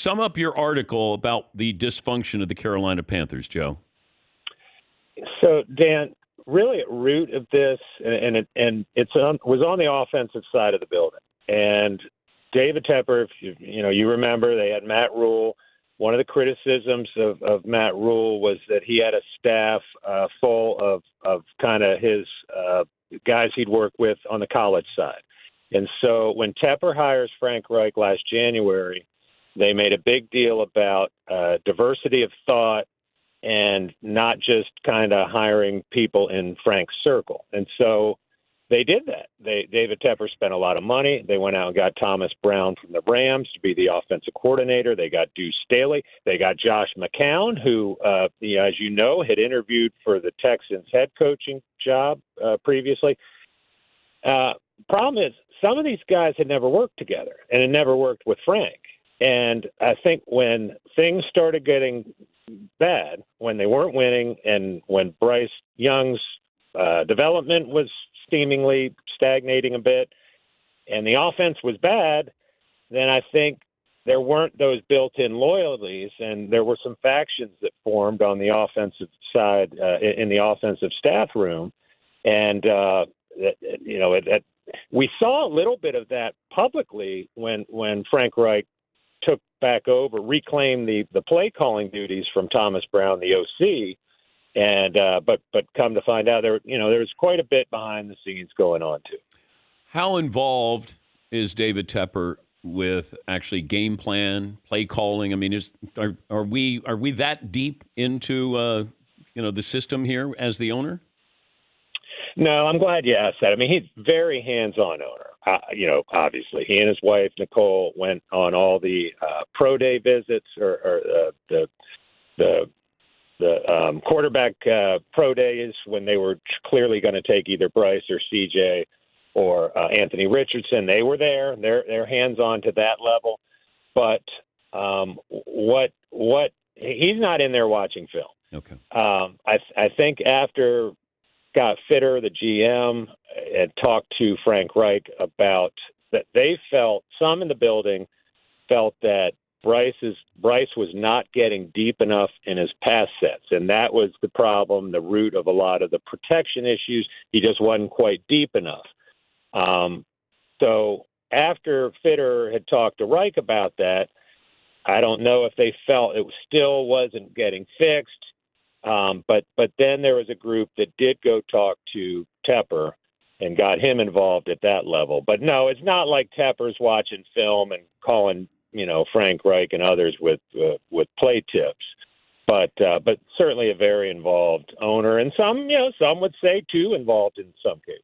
sum up your article about the dysfunction of the Carolina Panthers, Joe. So, Dan, really at root of this, was on the offensive side of the building. And David Tepper, if you remember, they had Matt Rule. One of the criticisms of Matt Rule was that he had a staff full of kind of his guys he'd worked with on the college side. And so when Tepper hires Frank Reich last January, they made a big deal about diversity of thought and not just kind of hiring people in Frank's circle. And so they did that. David Tepper spent a lot of money. They went out and got Thomas Brown from the Rams to be the offensive coordinator. They got Deuce Staley. They got Josh McCown, who, as you know, had interviewed for the Texans head coaching job previously. Problem is, some of these guys had never worked together and had never worked with Frank. And I think when things started getting bad, when they weren't winning, and when Bryce Young's development was seemingly stagnating a bit, and the offense was bad, then I think there weren't those built-in loyalties, and there were some factions that formed on the offensive side in the offensive staff room. And, we saw a little bit of that publicly when Frank Reich took back over, reclaimed the play calling duties from Thomas Brown, the OC. And but come to find out, there was quite a bit behind the scenes going on too. How involved is David Tepper with actually game plan, play calling? I mean, are we that deep into the system here as the owner? No, I'm glad you asked that. I mean, he's very hands-on owner. Obviously, he and his wife Nicole went on all the pro day visits or the quarterback pro days when they were clearly going to take either Bryce or CJ or Anthony Richardson. They were there. They're hands-on to that level. But what he's not in there watching film. Okay. I think after Scott Fitter, the GM, had talked to Frank Reich about that, they felt, some in the building felt that Bryce was not getting deep enough in his pass sets, and that was the problem, the root of a lot of the protection issues. He just wasn't quite deep enough. So after Fitter had talked to Reich about that, I don't know if they felt it still wasn't getting fixed. But then there was a group that did go talk to Tepper and got him involved at that level. But no, it's not like Tepper's watching film and calling, Frank Reich and others with play tips. But certainly a very involved owner, and some would say too involved in some cases.